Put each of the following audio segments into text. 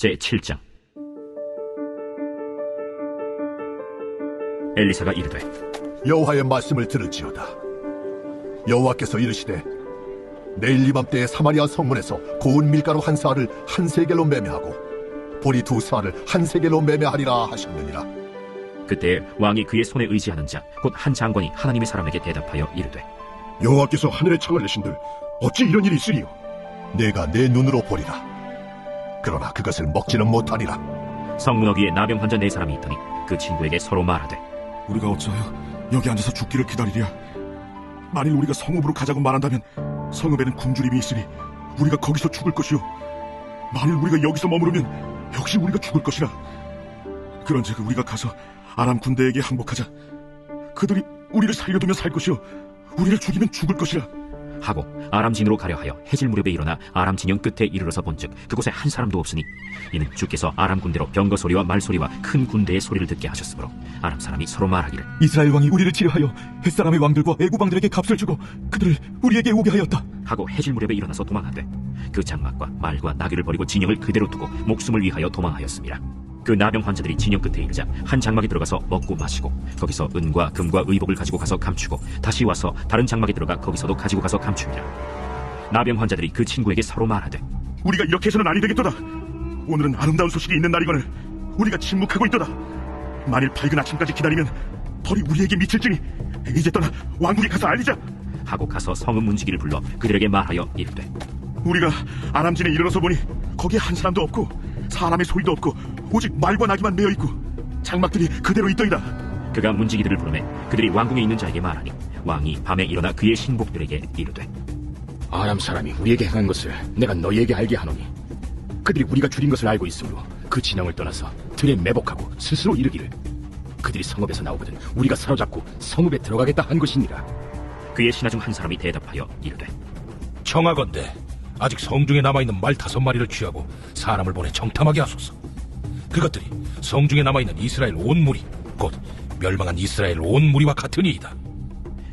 제7장. 엘리사가 이르되 여호와의 말씀을 들을지어다. 여호와께서 이르시되 내일 이맘때에 사마리아 성문에서 고운 밀가루 한 사알을 한 세겔로 매매하고 보리 두 사알을 한 세겔로 매매하리라 하셨느니라. 그때 왕이 그의 손에 의지하는 자 곧 한 장관이 하나님의 사람에게 대답하여 이르되 여호와께서 하늘의 창을 내신들 어찌 이런 일이 있으리요? 내가 내 눈으로 보리라. 그러나 그것을 먹지는 못하리라. 성문 어귀에 나병 환자 네 사람이 있더니 그 친구에게 서로 말하되 우리가 어찌하여 여기 앉아서 죽기를 기다리랴? 만일 우리가 성읍으로 가자고 말한다면 성읍에는 굶주림이 있으니 우리가 거기서 죽을 것이요, 만일 우리가 여기서 머무르면 역시 우리가 죽을 것이라. 그런즉 우리가 가서 아람 군대에게 항복하자. 그들이 우리를 살려두면 살 것이요, 우리를 죽이면 죽을 것이라 하고 아람 진으로 가려 하여 해질 무렵에 일어나 아람 진영 끝에 이르러서 본즉 그곳에 한 사람도 없으니 이는 주께서 아람 군대로 병거 소리와 말 소리와 큰 군대의 소리를 듣게 하셨으므로 아람 사람이 서로 말하기를 이스라엘 왕이 우리를 치료하여 햇사람의 왕들과 애국 왕들에게 값을 주고 그들을 우리에게 오게 하였다 하고 해질 무렵에 일어나서 도망하되 그 장막과 말과 나귀를 버리고 진영을 그대로 두고 목숨을 위하여 도망하였습니다. 그 나병 환자들이 진영 끝에 이르자 한 장막에 들어가서 먹고 마시고 거기서 은과 금과 의복을 가지고 가서 감추고 다시 와서 다른 장막에 들어가 거기서도 가지고 가서 감추니라. 나병 환자들이 그 친구에게 서로 말하되 우리가 이렇게 해서는 아니 되겠도다. 오늘은 아름다운 소식이 있는 날이거늘 우리가 침묵하고 있도다. 만일 밝은 아침까지 기다리면 벌이 우리에게 미칠지니 이제 떠나 왕궁에 가서 알리자 하고 가서 성읍 문지기를 불러 그들에게 말하여 이르되 우리가 아람진에 이르러서 보니 거기에 한 사람도 없고 사람의 소리도 없고 오직 말과 나귀만 메어있고 장막들이 그대로 있더이다. 그가 문지기들을 부르매 그들이 왕궁에 있는 자에게 말하니 왕이 밤에 일어나 그의 신복들에게 이르되 아람 사람이 우리에게 행한 것을 내가 너희에게 알게 하노니 그들이 우리가 줄인 것을 알고 있으므로 그 진영을 떠나서 들에 매복하고 스스로 이르기를 그들이 성읍에서 나오거든 우리가 사로잡고 성읍에 들어가겠다 한 것이니라. 그의 신하 중 한 사람이 대답하여 이르되 청하건대 아직 성중에 남아있는 말 5마리를 취하고 사람을 보내 정탐하게 하소서. 그것들이 성중에 남아있는 이스라엘 온 무리 곧 멸망한 이스라엘 온 무리와 같으니이다.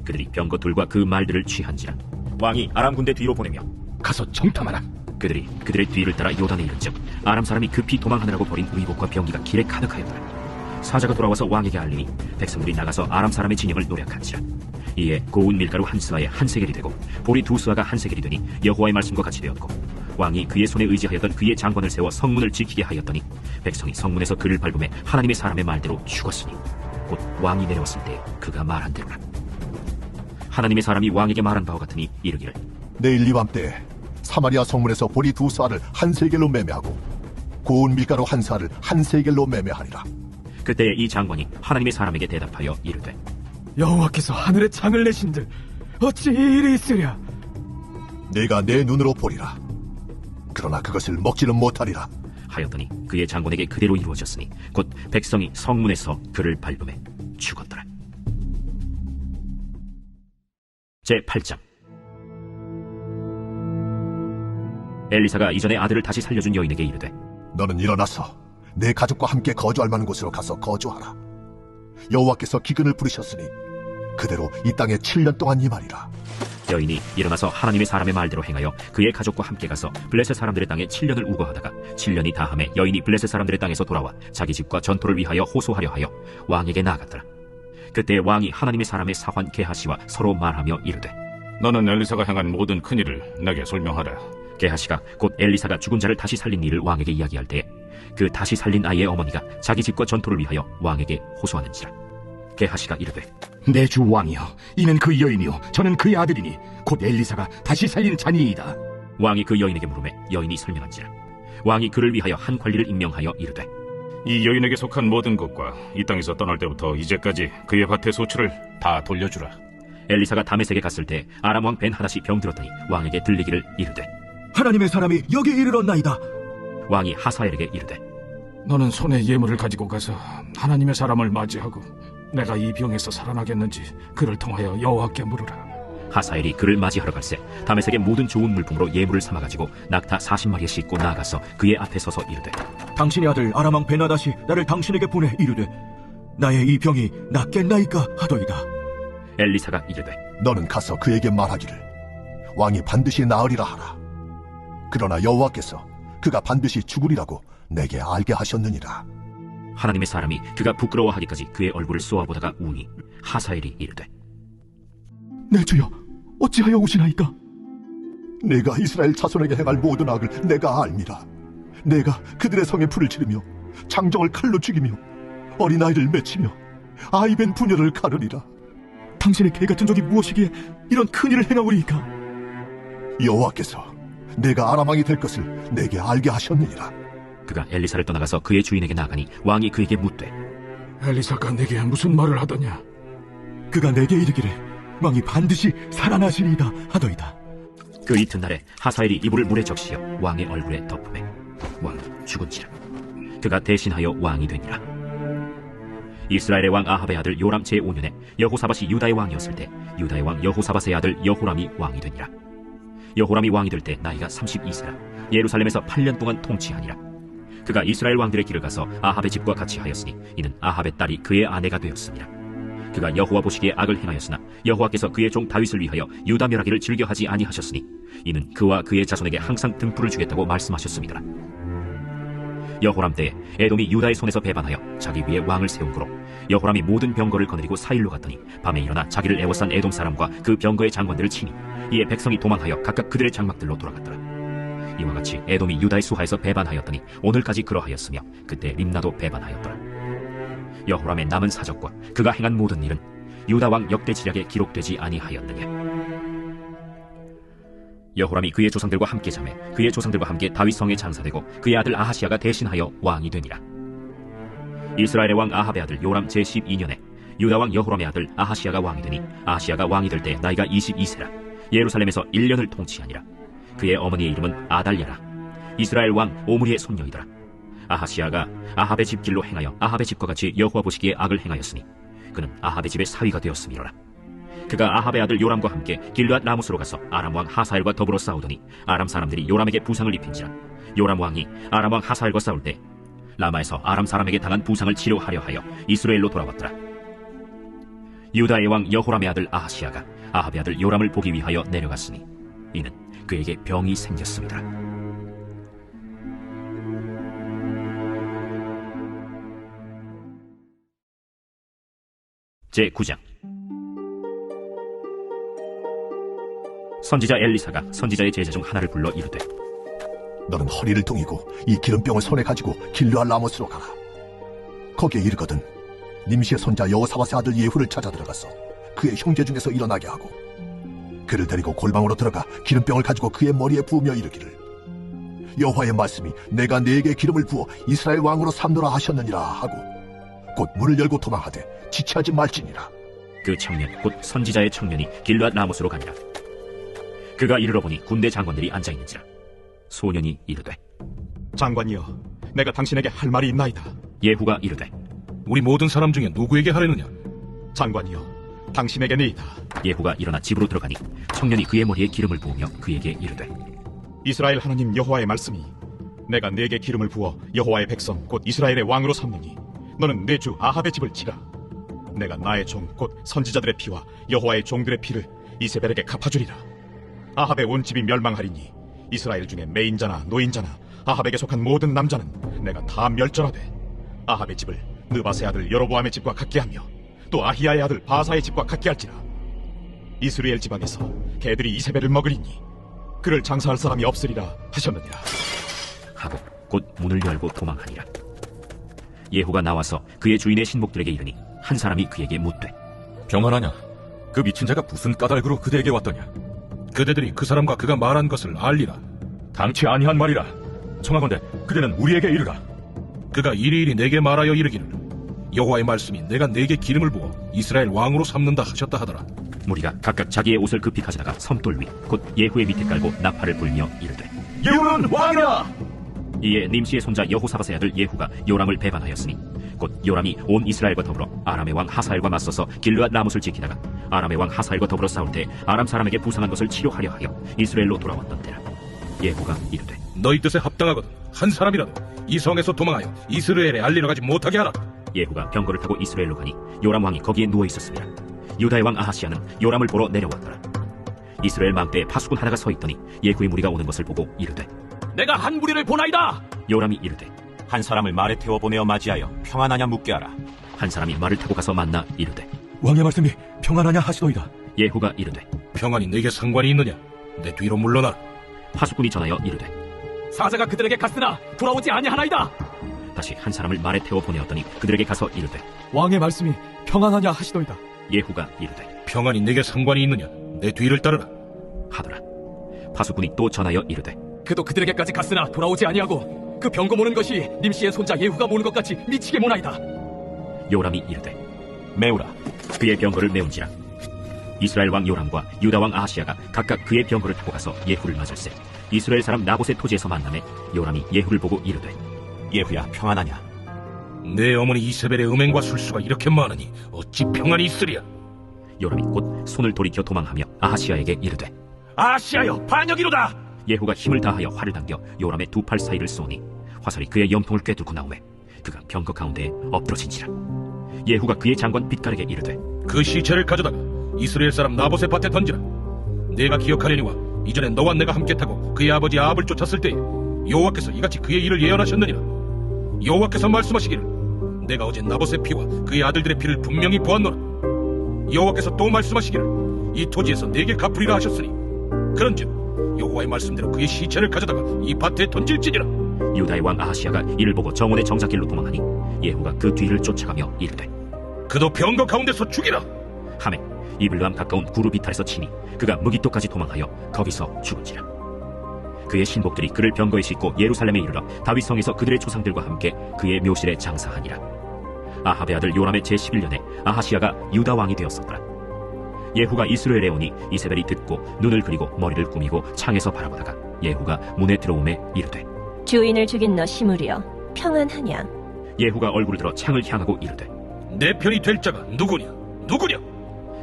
그들이 병거 둘과 그 말들을 취한지라 왕이 아람 군대 뒤로 보내며 가서 정탐하라. 그들이 그들의 뒤를 따라 요단에 이른즉 아람 사람이 급히 도망하느라고 버린 의복과 병기가 길에 가득하였더라. 사자가 돌아와서 왕에게 알리니 백성들이 나가서 아람 사람의 진영을 노략한지라. 이에 고운 밀가루 한 스아에 한 세겔이 되고 보리 두 스아가 한 세겔이 되니 여호와의 말씀과 같이 되었고 왕이 그의 손에 의지하였던 그의 장관을 세워 성문을 지키게 하였더니 백성이 성문에서 그를 밟음에 하나님의 사람의 말대로 죽었으니 곧 왕이 내려왔을 때 그가 말한 대로라. 하나님의 사람이 왕에게 말한 바와 같으니 이르기를 내일 이맘때에 사마리아 성문에서 보리 두 사알을 한 세겔로 매매하고 고운 밀가루 한 사알을 한 세겔로 매매하리라. 그때 이 장관이 하나님의 사람에게 대답하여 이르되 여호와께서 하늘의 창을 내신들 어찌 이 일이 있으랴? 내가 내 눈으로 보리라. 그러나 그것을 먹지는 못하리라 하였더니 그의 장관에게 그대로 이루어졌으니 곧 백성이 성문에서 그를 밟음에 죽었더라. 제8장. 엘리사가 이전에 아들을 다시 살려준 여인에게 이르되 너는 일어나서 내 가족과 함께 거주할 만한 곳으로 가서 거주하라. 여호와께서 기근을 부르셨으니 그대로 이 땅에 7년 동안 임하리라. 여인이 일어나서 하나님의 사람의 말대로 행하여 그의 가족과 함께 가서 블레셋 사람들의 땅에 7년을 우거하다가 7년이 다함에 여인이 블레셋 사람들의 땅에서 돌아와 자기 집과 전토를 위하여 호소하려 하여 왕에게 나아갔더라. 그때 왕이 하나님의 사람의 사환 게하시와 서로 말하며 이르되 너는 엘리사가 행한 모든 큰일을 내게 설명하라. 게하시가 곧 엘리사가 죽은 자를 다시 살린 일을 왕에게 이야기할 때에 그 다시 살린 아이의 어머니가 자기 집과 전토를 위하여 왕에게 호소하는지라. 게하시가 이르되 내 주 왕이여, 이는 그 여인이요 저는 그의 아들이니 곧 엘리사가 다시 살린 자니이다. 왕이 그 여인에게 물으매 여인이 설명한지라. 왕이 그를 위하여 한 관리를 임명하여 이르되 이 여인에게 속한 모든 것과 이 땅에서 떠날 때부터 이제까지 그의 밭의 소출을 다 돌려주라. 엘리사가 다메섹에 갔을 때 아람 왕 벤하닷이 병들었더니 왕에게 들리기를 이르되 하나님의 사람이 여기 이르렀나이다. 왕이 하사엘에게 이르되 너는 손에 예물을 가지고 가서 하나님의 사람을 맞이하고 내가 이 병에서 살아나겠는지 그를 통하여 여호와께 물으라. 하사엘이 그를 맞이하러 갈새 다메섹의 모든 좋은 물품으로 예물을 삼아가지고 낙타 40마리에 싣고 나아가서 그의 앞에 서서 이르되 당신의 아들 아람 왕 베나닷이 나를 당신에게 보내 이르되 나의 이 병이 낫겠나이까 하더이다. 엘리사가 이르되 너는 가서 그에게 말하기를 왕이 반드시 나으리라 하라. 그러나 여호와께서 그가 반드시 죽으리라고 내게 알게 하셨느니라. 하나님의 사람이 그가 부끄러워하기까지 그의 얼굴을 쏘아보다가 우니 하사엘이 이르되 내 주여, 어찌하여 오시나이까? 내가 이스라엘 자손에게 행할 모든 악을 내가 알미라. 내가 그들의 성에 불을 지르며 장정을 칼로 죽이며 어린아이를 맺히며 아이벤 부녀를 가르리라. 당신의 개 같은 적이 무엇이기에 이런 큰일을 행하오리이까? 여호와께서 내가 아람 왕이 될 것을 내게 알게 하셨느니라. 그가 엘리사를 떠나가서 그의 주인에게 나가니 왕이 그에게 묻되 엘리사가 내게 무슨 말을 하더냐? 그가 내게 이르기를 왕이 반드시 살아나시리이다 하더이다. 그 이튿날에 하사엘이 이불을 물에 적시어 왕의 얼굴에 덮음에 왕이 죽은지라. 그가 대신하여 왕이 되니라. 이스라엘의 왕 아합의 아들 요람 제5년에 여호사밧이 유다의 왕이었을 때 유다의 왕 여호사밧의 아들 여호람이 왕이 되니라. 여호람이 왕이 될 때 나이가 32세라 예루살렘에서 8년 동안 통치하니라. 그가 이스라엘 왕들의 길을 가서 아합의 집과 같이 하였으니 이는 아합의 딸이 그의 아내가 되었습니다. 그가 여호와 보시기에 악을 행하였으나 여호와께서 그의 종 다윗을 위하여 유다 멸하기를 즐겨하지 아니하셨으니 이는 그와 그의 자손에게 항상 등불을 주겠다고 말씀하셨습니다. 여호람 때에 에돔이 유다의 손에서 배반하여 자기 위에 왕을 세운 고로 여호람이 모든 병거를 거느리고 사일로 갔더니 밤에 일어나 자기를 애워싼 에돔 사람과 그 병거의 장관들을 치니 이에 백성이 도망하여 각각 그들의 장막들로 돌아갔더라. 이와 같이 에돔이 유다의 수하에서 배반하였더니 오늘까지 그러하였으며 그때 림나도 배반하였더라. 여호람의 남은 사적과 그가 행한 모든 일은 유다 왕 역대 지략에 기록되지 아니하였느냐. 여호람이 그의 조상들과 함께 잠에 그의 조상들과 함께 다윗 성에 장사되고 그의 아들 아하시아가 대신하여 왕이 되니라. 이스라엘의 왕 아합의 아들 요람 제12년에 유다 왕 여호람의 아들 아하시아가 왕이 되니 아하시아가 왕이 될 때 나이가 22세라 예루살렘에서 1년을 통치하니라. 그의 어머니의 이름은 아달랴라. 이스라엘 왕 오므리의 손녀이더라. 아하시아가 아합의 집 길로 행하여 아합의 집과 같이 여호와 보시기에 악을 행하였으니 그는 아합의 집의 사위가 되었음이로라. 그가 아합의 아들 요람과 함께 길르앗 라무스로 가서 아람 왕 하사엘과 더불어 싸우더니 아람 사람들이 요람에게 부상을 입힌지라. 요람 왕이 아람 왕 하사엘과 싸울 때 라마에서 아람 사람에게 당한 부상을 치료하려 하여 이스라엘로 돌아왔더라. 유다의 왕 여호람의 아들 아하시아가 아합의 아들 요람을 보기 위하여 내려갔으니 이는 그에게 병이 생겼습니다. 제9장. 선지자 엘리사가 선지자의 제자 중 하나를 불러 이르되 너는 허리를 동이고 이 기름병을 손에 가지고 길르앗 라모스로 가라. 거기에 이르거든 님시의 손자 여호사밧의 아들 예후를 찾아 들어가서 그의 형제 중에서 일어나게 하고 그를 데리고 골방으로 들어가 기름병을 가지고 그의 머리에 부으며 이르기를 여호와의 말씀이 내가 네게 기름을 부어 이스라엘 왕으로 삼노라 하셨느니라 하고 곧 문을 열고 도망하되 지체하지 말지니라. 그 청년 곧 선지자의 청년이 길르앗 라모스로 가니라. 그가 이르러 보니 군대 장관들이 앉아있는지라. 소년이 이르되 장관이여, 내가 당신에게 할 말이 있나이다. 예후가 이르되 우리 모든 사람 중에 누구에게 하려느냐? 장관이여, 당신에게니이다. 예후가 일어나 집으로 들어가니 청년이 그의 머리에 기름을 부으며 그에게 이르되 이스라엘 하나님 여호와의 말씀이 내가 네게 기름을 부어 여호와의 백성 곧 이스라엘의 왕으로 삼느니 너는 내 주 아합의 집을 치라. 내가 나의 종 곧 선지자들의 피와 여호와의 종들의 피를 이세벨에게 갚아주리라. 아합의 온 집이 멸망하리니 이스라엘 중에 매인자나 노인자나 아합에게 속한 모든 남자는 내가 다 멸절하되 아합의 집을 느바스의 아들 여로보암의 집과 같게 하며 또 아히야의 아들 바사의 집과 같게 할지라. 이스라엘 지방에서 개들이 이세벨을 먹으리니 그를 장사할 사람이 없으리라 하셨느니라. 하고 곧 문을 열고 도망하니라. 예후가 나와서 그의 주인의 신복들에게 이르니 한 사람이 그에게 묻되 평안하냐? 그 미친 자가 무슨 까닭으로 그대에게 왔더냐? 그대들이 그 사람과 그가 말한 것을 알리라. 당치 아니한 말이라. 청하건대 그대는 우리에게 이르라. 그가 이리이리 내게 말하여 이르기를 여호와의 말씀이 내가 네게 기름을 부어 이스라엘 왕으로 삼는다 하셨다 하더라. 무리가 각각 자기의 옷을 급히 가져다가 섬돌 위 곧 예후의 밑에 깔고 나팔을 불며 이르되 예후는 왕이라. 이에 님시의 손자 여호사밧의 아들 예후가 요람을 배반하였으니 곧 요람이 온 이스라엘과 더불어 아람의 왕 하사엘과 맞서서 길르앗 라못을 지키다가 아람의 왕 하사엘과 더불어 싸울 때 아람 사람에게 부상한 것을 치료하려 하여 이스라엘로 돌아왔던 때라. 예후가 이르되 너희 뜻에 합당하거든 한 사람이라도 이 성에서 도망하여 이스라엘에 알리러 가지 못하게 하라. 예후가 병거를 타고 이스라엘로 가니 요람 왕이 거기에 누워 있었습니다. 유다의 왕 아하시아는 요람을 보러 내려왔더라. 이스라엘 망대에 파수꾼 하나가 서 있더니 예후의 무리가 오는 것을 보고 이르되 내가 한 무리를 보나이다. 요람이 이르되 한 사람을 말에 태워 보내어 맞이하여 평안하냐 묻게 하라. 한 사람이 말을 타고 가서 만나 이르되 왕의 말씀이 평안하냐 하시도이다. 예후가 이르되 평안이 내게 상관이 있느냐? 내 뒤로 물러나라. 파수꾼이 전하여 이르되 사자가 그들에게 갔으나 돌아오지 아니하나이다. 다시 한 사람을 말에 태워 보내었더니 그들에게 가서 이르되 왕의 말씀이 평안하냐 하시도이다. 예후가 이르되 평안이 내게 상관이 있느냐? 내 뒤를 따르라. 하더라. 파수꾼이 또 전하여 이르되 그도 그들에게까지 갔으나 돌아오지 아니하고 그 병거 모는 것이 님씨의 손자 예후가 모는 것 같이 미치게 모나이다. 요람이 이르되 메우라. 그의 병거를 메운지라. 이스라엘 왕 요람과 유다 왕 아하시야가 각각 그의 병거를 타고 가서 예후를 맞을세. 이스라엘 사람 나봇의 토지에서 만나매 요람이 예후를 보고 이르되 예후야, 평안하냐? 내 어머니 이세벨의 음행과 술수가 이렇게 많으니 어찌 평안이 있으랴? 요람이 곧 손을 돌이켜 도망하며 아하시야에게 이르되 아시아여, 반역이로다. 예후가 힘을 다하여 활을 당겨 요람의 두 팔 사이를 쏘니 화살이 그의 염통을 꿰뚫고 나오매 그가 병거 가운데에 엎드러진지라. 예후가 그의 장관 빛깔에게 이르되 그 시체를 가져다가 이스라엘 사람 나봇의 밭에 던지라. 내가 기억하려니와 이전에 너와 내가 함께 타고 그의 아버지 아합을 쫓았을 때에 여호와께서 이같이 그의 일을 예언하셨느니라. 여호와께서 말씀하시기를 내가 어제 나봇의 피와 그의 아들들의 피를 분명히 보았노라. 여호와께서 또 말씀하시기를 이 토지에서 내게 갚으리라 하셨으니 그런즉 여호와의 말씀대로 그의 시체를 가져다가 이 밭에 던질지니라. 유다의 왕 아하시야가 이를 보고 정원의 정작길로 도망하니 예후가 그 뒤를 쫓아가며 이르되 그도 병거 가운데서 죽이라. 하매 이블람 가까운 구르비탈에서 치니 그가 무기토까지 도망하여 거기서 죽은지라. 그의 신복들이 그를 병거에 싣고 예루살렘에 이르러 다윗성에서 그들의 조상들과 함께 그의 묘실에 장사하니라. 아합의 아들 요람의 제11년에 아하시야가 유다 왕이 되었었더라. 예후가 이스라엘에 오니 이세벨이 듣고 눈을 그리고 머리를 꾸미고 창에서 바라보다가 예후가 문에 들어오매 이르되 주인을 죽인 너 시므리여 평안하냐? 예후가 얼굴을 들어 창을 향하고 이르되 내 편이 될 자가 누구냐? 누구냐?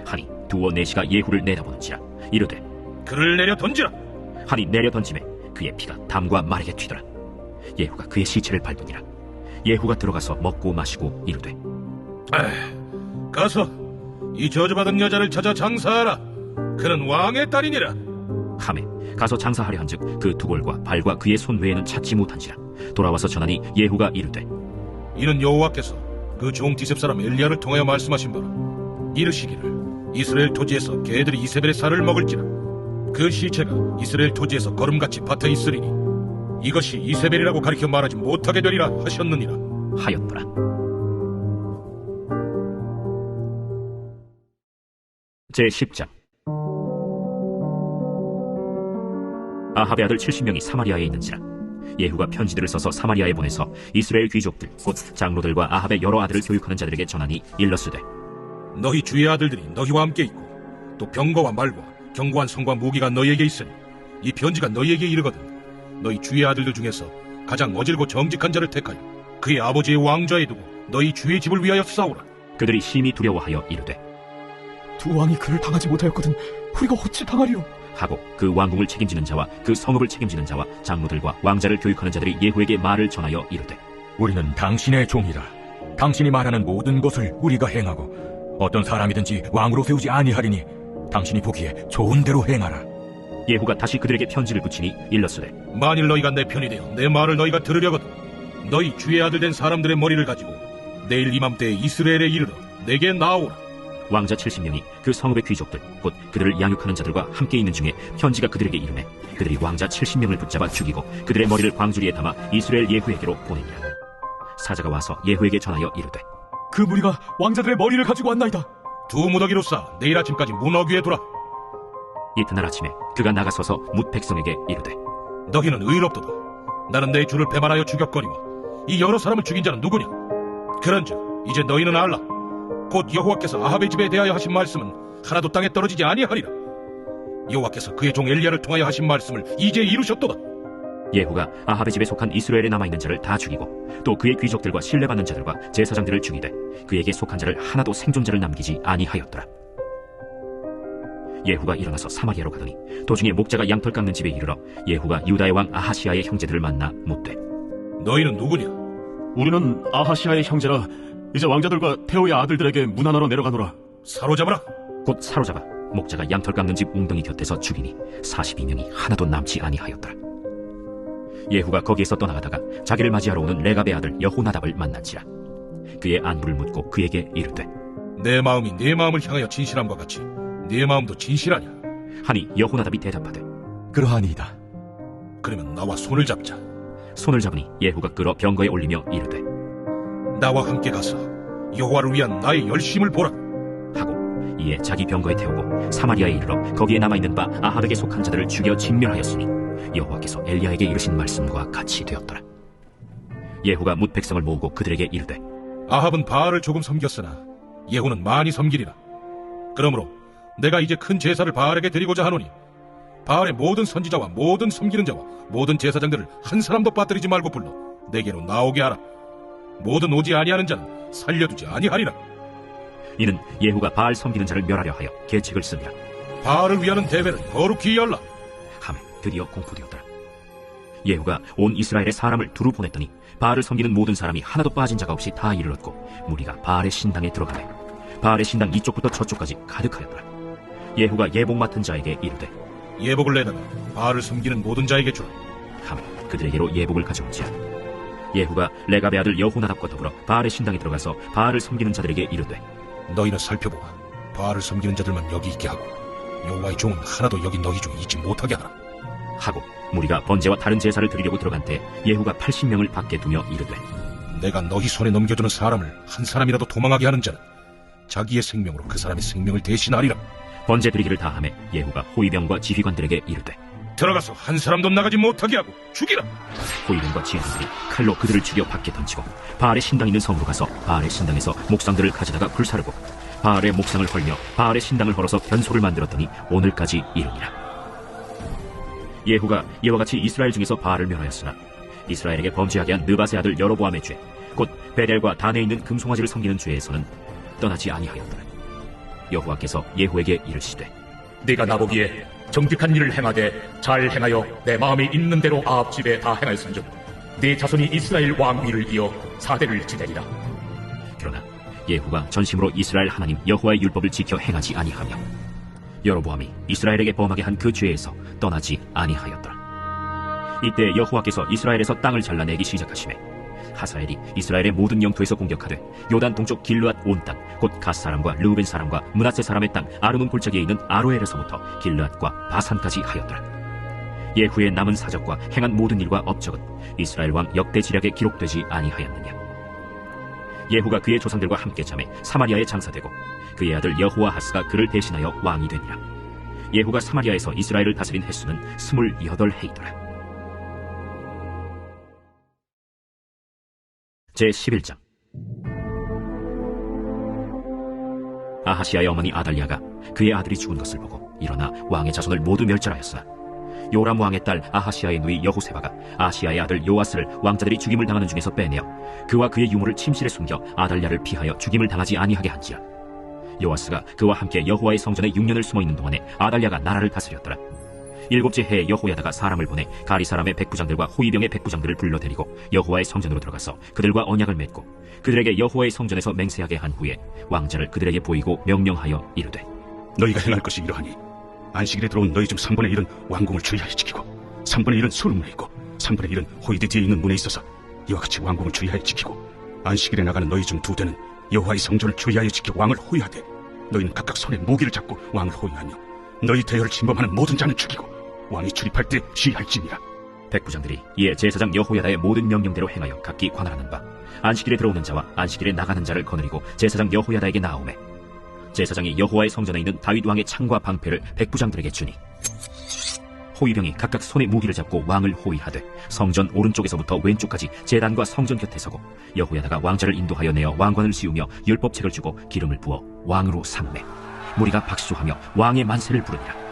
하니 두어 내시가 예후를 내다보는지라. 이르되 그를 내려 던지라. 하니 내려 던짐에 그의 피가 담과 말에게 튀더라. 예후가 그의 시체를 밟으니라. 예후가 들어가서 먹고 마시고 이르되 가서 이 저주받은 여자를 찾아 장사하라. 그는 왕의 딸이니라. 하매 가서 장사하려 한즉 그 두골과 발과 그의 손 외에는 찾지 못한지라. 돌아와서 전하니 예후가 이르되 이는 여호와께서 그 종 디셉 사람 엘리야를 통하여 말씀하신 바로 이르시기를 이스라엘 토지에서 개들이 이세벨의 살을 먹을지라. 그 시체가 이스라엘 토지에서 거름같이 밭에 있으리니 이것이 이세벨이라고 가리켜 말하지 못하게 되리라 하셨느니라 하였더라. 제10장. 아합의 아들 70명이 사마리아에 있는지라. 예후가 편지들을 써서 사마리아에 보내서 이스라엘 귀족들 곧 장로들과 아합의 여러 아들을 교육하는 자들에게 전하니 일러스되 너희 주의 아들들이 너희와 함께 있고 또 병거와 말과 견고한 성과 무기가 너희에게 있으니 이 편지가 너희에게 이르거든 너희 주의 아들들 중에서 가장 어질고 정직한 자를 택하여 그의 아버지의 왕좌에 두고 너희 주의 집을 위하여 싸우라. 그들이 심히 두려워하여 이르되 두 왕이 그를 당하지 못하였거든 우리가 어찌 당하리요? 하고 그 왕궁을 책임지는 자와 그 성읍을 책임지는 자와 장로들과 왕자를 교육하는 자들이 예후에게 말을 전하여 이르되 우리는 당신의 종이라. 당신이 말하는 모든 것을 우리가 행하고 어떤 사람이든지 왕으로 세우지 아니하리니 당신이 보기에 좋은 대로 행하라. 예후가 다시 그들에게 편지를 붙이니 일렀으되 만일 너희가 내 편이 되어 내 말을 너희가 들으려거든 너희 주의 아들 된 사람들의 머리를 가지고 내일 이맘때에 이스라엘에 이르러 내게 나오라. 왕자 70명이 그 성읍의 귀족들 곧 그들을 양육하는 자들과 함께 있는 중에 편지가 그들에게 이르매 그들이 왕자 70명을 붙잡아 죽이고 그들의 머리를 광주리에 담아 이스라엘 예후에게로 보내니라. 사자가 와서 예후에게 전하여 이르되 그 무리가 왕자들의 머리를 가지고 왔나이다. 두 무더기로 싸 내일 아침까지 문 어귀에 두라. 이튿날 아침에 그가 나가서서 뭇 백성에게 이르되 너희는 의롭도다. 나는 내 주를 배반하여 죽였거니와 이 여러 사람을 죽인 자는 누구냐? 그런즉 이제 너희는 알라. 곧 여호와께서 아합의 집에 대하여 하신 말씀은 하나도 땅에 떨어지지 아니하리라. 여호와께서 그의 종 엘리야를 통하여 하신 말씀을 이제 이루셨도다. 예후가 아합의 집에 속한 이스라엘에 남아있는 자를 다 죽이고 또 그의 귀족들과 신뢰받는 자들과 제사장들을 죽이되 그에게 속한 자를 하나도 생존자를 남기지 아니하였더라. 예후가 일어나서 사마리아로 가더니 도중에 목자가 양털 깎는 집에 이르러 예후가 유다의 왕 아하시야의 형제들을 만나 묻되 너희는 누구냐? 우리는 아하시아의 형제라. 이제 왕자들과 태호의 아들들에게 문 하나로 내려가노라. 사로잡아라. 곧 사로잡아 목자가 양털 깎는 집 웅덩이 곁에서 죽이니 42명이 하나도 남지 아니하였더라. 예후가 거기에서 떠나가다가 자기를 맞이하러 오는 레갑의 아들 여호나답을 만난지라. 그의 안부를 묻고 그에게 이르되 내 마음이 네 마음을 향하여 진실함과 같이 네 마음도 진실하냐? 하니 여호나답이 대답하되 그러하니이다. 그러면 나와 손을 잡자. 손을 잡으니 예후가 끌어 병거에 올리며 이르되 나와 함께 가서 여호와를 위한 나의 열심을 보라. 하고 이에 자기 병거에 태우고 사마리아에 이르러 거기에 남아있는 바 아합에게 속한 자들을 죽여 진멸하였으니 여호와께서 엘리야에게 이르신 말씀과 같이 되었더라. 예후가 뭇 백성을 모으고 그들에게 이르되 아합은 바알을 조금 섬겼으나 예후는 많이 섬기리라. 그러므로 내가 이제 큰 제사를 바알에게 드리고자 하노니 바알의 모든 선지자와 모든 섬기는 자와 모든 제사장들을 한 사람도 빠뜨리지 말고 불러 내게로 나오게 하라. 모든 오지 아니하는 자는 살려두지 아니하리라. 이는 예후가 바알 섬기는 자를 멸하려 하여 계책을 쓰니라. 바알을 위하는 대회를 거룩히 열라. 하매 드디어 공포되었더라. 예후가 온 이스라엘의 사람을 두루 보냈더니 바알을 섬기는 모든 사람이 하나도 빠진 자가 없이 다 이르렀고 무리가 바알의 신당에 들어가매 바알의 신당 이쪽부터 저쪽까지 가득하였더라. 예후가 예복 맡은 자에게 이르되 예복을 내다가 바알을 섬기는 모든 자에게 주라. 하매 그들에게로 예복을 가져온지라. 예후가 레갑의 아들 여호나답과 더불어 바알의 신당에 들어가서 바알을 섬기는 자들에게 이르되 너희는 살펴보아 바알을 섬기는 자들만 여기 있게 하고 여호와의 종은 하나도 여기 너희 중에 있지 못하게 하라. 하고 무리가 번제와 다른 제사를 드리려고 들어간 때 예후가 80명을 밖에 두며 이르되 내가 너희 손에 넘겨주는 사람을 한 사람이라도 도망하게 하는 자는 자기의 생명으로 그 사람의 생명을 대신하리라. 번제 드리기를 다하매 예후가 호위병과 지휘관들에게 이르되 들어가서 한 사람도 나가지 못하게 하고 죽이라. 호위병과 지휘관들이 칼로 그들을 죽여 밖에 던지고 바알의 신당 있는 성으로 가서 바알의 신당에서 목상들을 가져다가 불사르고 바알의 목상을 헐며 바알의 신당을 헐어서 변소를 만들었더니 오늘까지 이르니라. 예후가 이와 같이 이스라엘 중에서 바알을 멸하였으나 이스라엘에게 범죄하게 한 느밧의 아들 여로보암의 죄 곧 베델과 단에 있는 금송아지를 섬기는 죄에서는 떠나지 아니하였더라. 여호와께서 예후에게 이르시되 네가 나보기에 정직한 일을 행하되 잘 행하여 내 마음에 있는 대로 아합 집에 다 행하였은즉 네 자손이 이스라엘 왕 위를 이어 사대를 지대리라. 그러나 예후가 전심으로 이스라엘 하나님 여호와의 율법을 지켜 행하지 아니하며 여로보암이 이스라엘에게 범하게 한 그 죄에서 떠나지 아니하였더라. 이때 여호와께서 이스라엘에서 땅을 잘라내기 시작하시매 하사엘이 이스라엘의 모든 영토에서 공격하되 요단 동쪽 길르앗 온 땅 곧 갓 사람과 르우벤 사람과 므낫세 사람의 땅 아르논 골짜기에 있는 아로엘에서부터 길르앗과 바산까지 하였더라. 예후의 남은 사적과 행한 모든 일과 업적은 이스라엘 왕 역대 지략에 기록되지 아니하였느냐. 예후가 그의 조상들과 함께 잠에 사마리아에 장사되고 그의 아들 여호아하스가 그를 대신하여 왕이 되니라. 예후가 사마리아에서 이스라엘을 다스린 횟수는 28해이더라. 제11장. 아하시아의 어머니 아달랴가 그의 아들이 죽은 것을 보고 일어나 왕의 자손을 모두 멸절하였으나 요람 왕의 딸 아하시아의 누이 여호세바가 아시아의 아들 요아스를 왕자들이 죽임을 당하는 중에서 빼내어 그와 그의 유모를 침실에 숨겨 아달랴를 피하여 죽임을 당하지 아니하게 한지라. 요아스가 그와 함께 여호와의 성전에 6년을 숨어있는 동안에 아달랴가 나라를 다스렸더라. 7째 해에 여호야다가 사람을 보내 가리 사람의 백부장들과 호위병의 백부장들을 불러들이고 여호와의 성전으로 들어가서 그들과 언약을 맺고 그들에게 여호와의 성전에서 맹세하게 한 후에 왕자를 그들에게 보이고 명령하여 이르되 너희가 행할 것이 이러하니 안식일에 들어온 너희 중 3분의 1은 왕궁을 주의하여 지키고 3분의 1은 수릉문에 있고 3분의 1은 호위대 뒤에 있는 문에 있어서 이와 같이 왕궁을 주의하여 지키고 안식일에 나가는 너희 중 2대는 여호와의 성전을 주의하여 지켜 왕을 호위하되 너희는 각각 손에 무기를 잡고 왕을 호위하며 너희 대열을 침범하는 모든 자는 죽이고 왕이 출입할 때 시할지니라. 백부장들이 이에 제사장 여호야다의 모든 명령대로 행하여 각기 관할하는 바 안식일에 들어오는 자와 안식일에 나가는 자를 거느리고 제사장 여호야다에게 나아오매 제사장이 여호와의 성전에 있는 다윗 왕의 창과 방패를 백부장들에게 주니 호위병이 각각 손에 무기를 잡고 왕을 호위하되 성전 오른쪽에서부터 왼쪽까지 제단과 성전 곁에 서고 여호야다가 왕자를 인도하여 내어 왕관을 씌우며 율법책을 주고 기름을 부어 왕으로 삼매 무리가 박수하며 왕의 만세를 부르니라.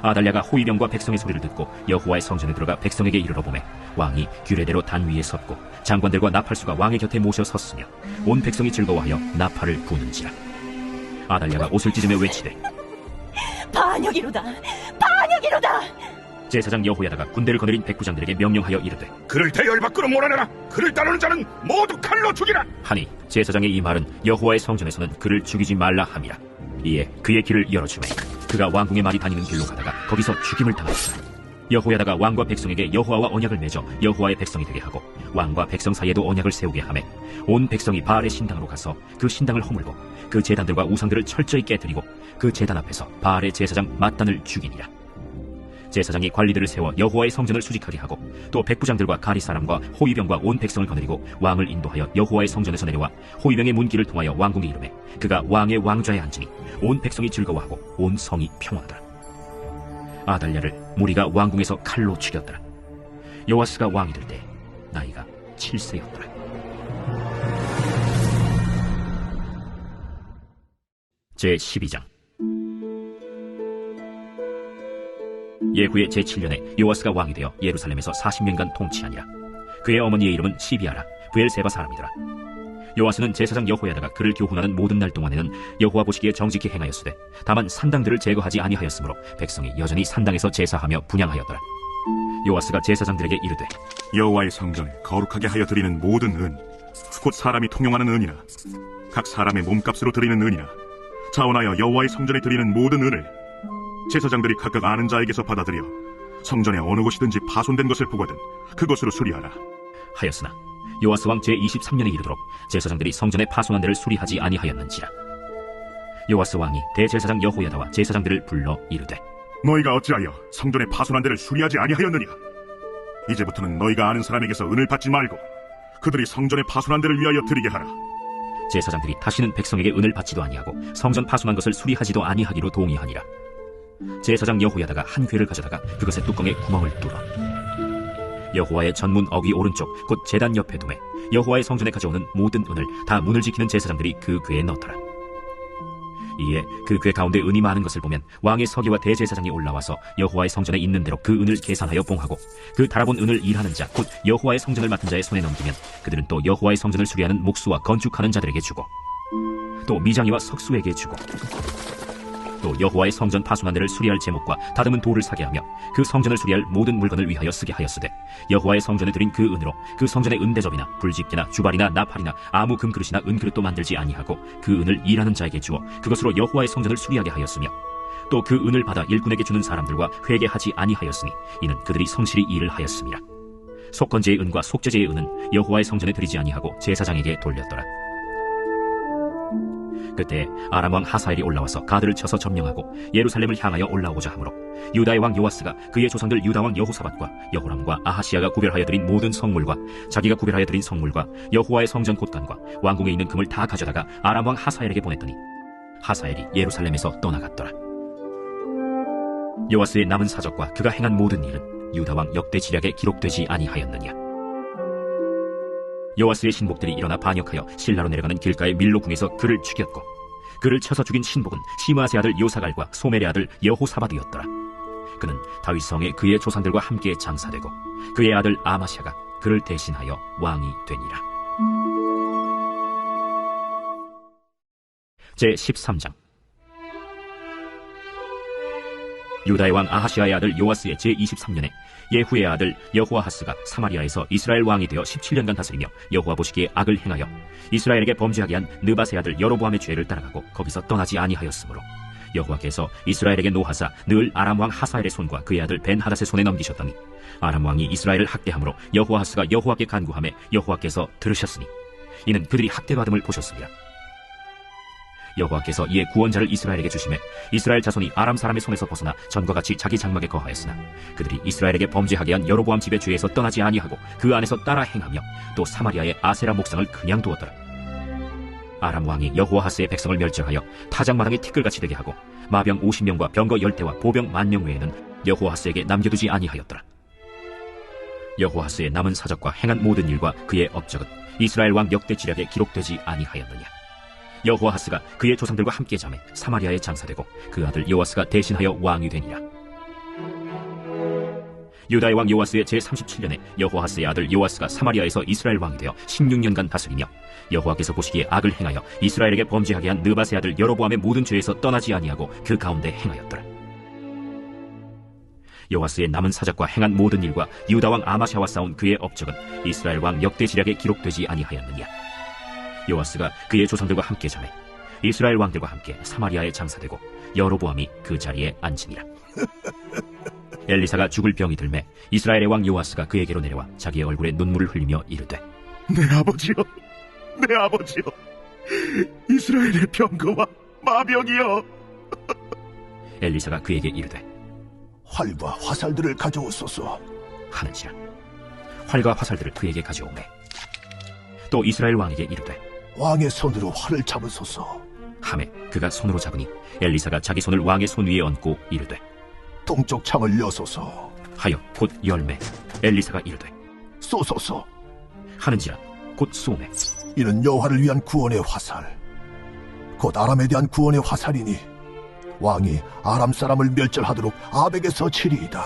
아달랴가 호위병과 백성의 소리를 듣고 여호와의 성전에 들어가 백성에게 이르러 보매 왕이 규례대로 단 위에 섰고 장관들과 나팔수가 왕의 곁에 모셔 섰으며 온 백성이 즐거워하여 나팔을 부는지라. 아달랴가 옷을 찢으며 외치되 반역이로다! 반역이로다! 제사장 여호야다가 군대를 거느린 백부장들에게 명령하여 이르되 그를 대열 밖으로 몰아내라. 그를 따르는 자는 모두 칼로 죽이라. 하니 제사장의 이 말은 여호와의 성전에서는 그를 죽이지 말라 함이라. 이에 그의 길을 열어주매 그가 왕궁의 말이 다니는 길로 가다가 거기서 죽임을 당하였으나 여호야다가 왕과 백성에게 여호와와 언약을 맺어 여호와의 백성이 되게 하고 왕과 백성 사이에도 언약을 세우게 하매 온 백성이 바알의 신당으로 가서 그 신당을 허물고 그 제단들과 우상들을 철저히 깨뜨리고 그 제단 앞에서 바알의 제사장 맏단을 죽이니라. 제사장이 관리들을 세워 여호와의 성전을 수직하게 하고 또 백부장들과 가리 사람과 호위병과 온 백성을 거느리고 왕을 인도하여 여호와의 성전에서 내려와 호위병의 문길을 통하여 왕궁에 이르매 그가 왕의 왕좌에 앉으니 온 백성이 즐거워하고 온 성이 평화하더라. 아달랴를 무리가 왕궁에서 칼로 죽였더라. 요아스가 왕이 될 때 나이가 7세였더라. 제12장. 예후의 제7년에 요아스가 왕이 되어 예루살렘에서 40년간 통치하니라. 그의 어머니의 이름은 시비아라 브엘세바 사람이더라. 요아스는 제사장 여호야다가 그를 교훈하는 모든 날 동안에는 여호와 보시기에 정직히 행하였으되 다만 산당들을 제거하지 아니하였으므로 백성이 여전히 산당에서 제사하며 분향하였더라. 요아스가 제사장들에게 이르되 여호와의 성전을 거룩하게 하여 드리는 모든 은, 곧 사람이 통용하는 은이나 각 사람의 몸값으로 드리는 은이나 자원하여 여호와의 성전에 드리는 모든 은을 제사장들이 각각 아는 자에게서 받아들여 성전의 어느 곳이든지 파손된 것을 보거든 그것으로 수리하라 하였으나 요아스 왕 제23년에 이르도록 제사장들이 성전의 파손한 데를 수리하지 아니하였는지라. 요아스 왕이 대제사장 여호야다와 제사장들을 불러 이르되 너희가 어찌하여 성전의 파손한 데를 수리하지 아니하였느냐? 이제부터는 너희가 아는 사람에게서 은을 받지 말고 그들이 성전의 파손한 데를 위하여 드리게 하라. 제사장들이 다시는 백성에게 은을 받지도 아니하고 성전 파손한 것을 수리하지도 아니하기로 동의하니라. 제사장 여호야다가 한 궤를 가져다가 그것의 뚜껑에 구멍을 뚫어 여호와의 전문 어귀 오른쪽 곧 제단 옆에 두매 여호와의 성전에 가져오는 모든 은을 다 문을 지키는 제사장들이 그 궤에 넣더라. 이에 그 궤 가운데 은이 많은 것을 보면 왕의 서기와 대제사장이 올라와서 여호와의 성전에 있는 대로 그 은을 계산하여 봉하고 그 달아본 은을 일하는 자 곧 여호와의 성전을 맡은 자의 손에 넘기면 그들은 또 여호와의 성전을 수리하는 목수와 건축하는 자들에게 주고 또 미장이와 석수에게 주고 또 여호와의 성전 파손한 데를 수리할 제목과 다듬은 돌을 사게 하며 그 성전을 수리할 모든 물건을 위하여 쓰게 하였으되 여호와의 성전에 드린 그 은으로 그 성전의 은대접이나 불집게나 주발이나 나팔이나 아무 금그릇이나 은그릇도 만들지 아니하고 그 은을 일하는 자에게 주어 그것으로 여호와의 성전을 수리하게 하였으며 또 그 은을 받아 일꾼에게 주는 사람들과 회개하지 아니하였으니 이는 그들이 성실히 일을 하였습니다. 속건제의 은과 속죄제의 은은 여호와의 성전에 드리지 아니하고 제사장에게 돌렸더라. 그때 아람 왕 하사엘이 올라와서 가드를 쳐서 점령하고 예루살렘을 향하여 올라오고자 하므로 유다의 왕 요아스가 그의 조상들 유다 왕 여호사밧과 여호람과 아하시야가 구별하여 드린 모든 성물과 자기가 구별하여 드린 성물과 여호와의 성전 곳간과 왕궁에 있는 금을 다 가져다가 아람 왕 하사엘에게 보냈더니 하사엘이 예루살렘에서 떠나갔더라. 요아스의 남은 사적과 그가 행한 모든 일은 유다 왕 역대 지략에 기록되지 아니하였느냐. 요아스의 신복들이 일어나 반역하여 실라로 내려가는 길가의 밀로궁에서 그를 죽였고 그를 쳐서 죽인 신복은 시므아스의 아들 요사갈과 소멜의 아들 여호사밧이었더라. 그는 다윗 성에 그의 조상들과 함께 장사되고 그의 아들 아마샤가 그를 대신하여 왕이 되니라. 제13장. 유다의 왕 아하시아의 아들 요아스의 제23년에 예후의 아들 여호아하스가 사마리아에서 이스라엘 왕이 되어 17년간 다스리며 여호와 보시기에 악을 행하여 이스라엘에게 범죄하게 한 느밧의 아들 여로보암의 죄를 따라가고 거기서 떠나지 아니하였으므로 여호와께서 이스라엘에게 노하사 늘 아람 왕 하사엘의 손과 그의 아들 벤하닷의 손에 넘기셨더니 아람 왕이 이스라엘을 학대함으로 여호아하스가 여호와께 간구하매 여호와께서 들으셨으니 이는 그들이 학대받음을 보셨습니다. 여호와께서 이에 구원자를 이스라엘에게 주시매 이스라엘 자손이 아람 사람의 손에서 벗어나 전과 같이 자기 장막에 거하였으나 그들이 이스라엘에게 범죄하게 한 여로보암 집의 죄에서 떠나지 아니하고 그 안에서 따라 행하며 또 사마리아의 아세라 목상을 그냥 두었더라. 아람 왕이 여호아하스의 백성을 멸절하여 타작마당에 티끌같이 되게 하고 마병 50명과 병거 10대와 보병 10,000명 외에는 여호아하스에게 남겨두지 아니하였더라. 여호아하스의 남은 사적과 행한 모든 일과 그의 업적은 이스라엘 왕 역대 지략에 기록되지 아니하였느냐. 여호아하스가 그의 조상들과 함께 잠에 사마리아에 장사되고 그 아들 요아스가 대신하여 왕이 되니라. 유다의 왕 요아스의 제37년에 여호아하스의 아들 요아스가 사마리아에서 이스라엘 왕이 되어 16년간 다스리며 여호와께서 보시기에 악을 행하여 이스라엘에게 범죄하게 한 느밧의 아들 여로보암의 모든 죄에서 떠나지 아니하고 그 가운데 행하였더라. 요아스의 남은 사적과 행한 모든 일과 유다 왕 아마샤와 싸운 그의 업적은 이스라엘 왕 역대 지략에 기록되지 아니하였느냐. 요아스가 그의 조상들과 함께 잠에 이스라엘 왕들과 함께 사마리아에 장사되고 여로보암이 그 자리에 앉으니라. 엘리사가 죽을 병이 들매 이스라엘의 왕 요아스가 그에게로 내려와 자기의 얼굴에 눈물을 흘리며 이르되 내 아버지여, 내 아버지여, 이스라엘의 병거와 마병이여. 엘리사가 그에게 이르되 활과 화살들을 가져오소서. 하는지라 활과 화살들을 그에게 가져오매 또 이스라엘 왕에게 이르되 왕의 손으로 활을 잡으소서. 하매 그가 손으로 잡으니 엘리사가 자기 손을 왕의 손 위에 얹고 이르되 동쪽 창을 여소서. 하여 곧 열매. 엘리사가 이르되 쏘소서. 하는지라 곧 쏘매. 이는 여호와를 위한 구원의 화살, 곧 아람에 대한 구원의 화살이니 왕이 아람 사람을 멸절하도록 아벡에서 치리이다.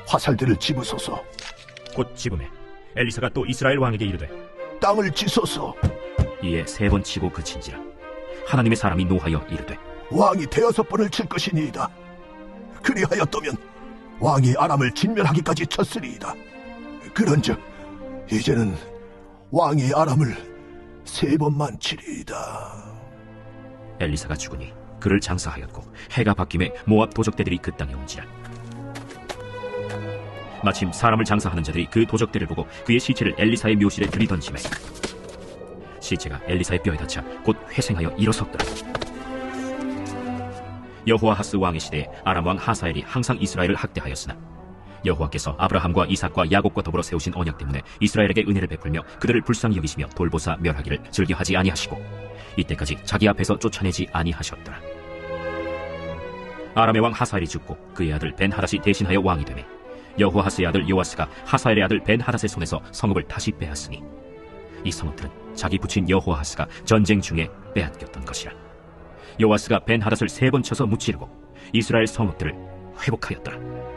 화살들을 집으소서. 곧 집음에 엘리사가 또 이스라엘 왕에게 이르되 땅을 치소서. 이에 3번 치고 그친지라 하나님의 사람이 노하여 이르되 왕이 5번을 칠 것이니이다. 그리하였더면 왕이 아람을 진멸하기까지 쳤으리이다. 그런즉 이제는 왕이 아람을 3번만 치리이다. 엘리사가 죽으니 그를 장사하였고 해가 바뀜에 모압 도적대들이 그 땅에 온지라. 마침 사람을 장사하는 자들이 그 도적대를 보고 그의 시체를 엘리사의 묘실에 들이던지매 시체가 엘리사의 뼈에 닿자 곧 회생하여 일어섰더라. 여호아하스 왕의 시대에 아람 왕 하사엘이 항상 이스라엘을 학대하였으나 여호와께서 아브라함과 이삭과 야곱과 더불어 세우신 언약 때문에 이스라엘에게 은혜를 베풀며 그들을 불쌍히 여기시며 돌보사 멸하기를 즐겨하지 아니하시고 이때까지 자기 앞에서 쫓아내지 아니하셨더라. 아람의 왕 하사엘이 죽고 그의 아들 벤하닷이 대신하여 왕이 되매 여호아하스의 아들 요아스가 하사엘의 아들 벤하닷의 손에서 성읍을 다시 빼앗으니 이 성읍들은 자기 부친 여호아하스가 전쟁 중에 빼앗겼던 것이라. 요아스가 벤하닷을 3번 쳐서 무찌르고 이스라엘 성읍들을 회복하였더라.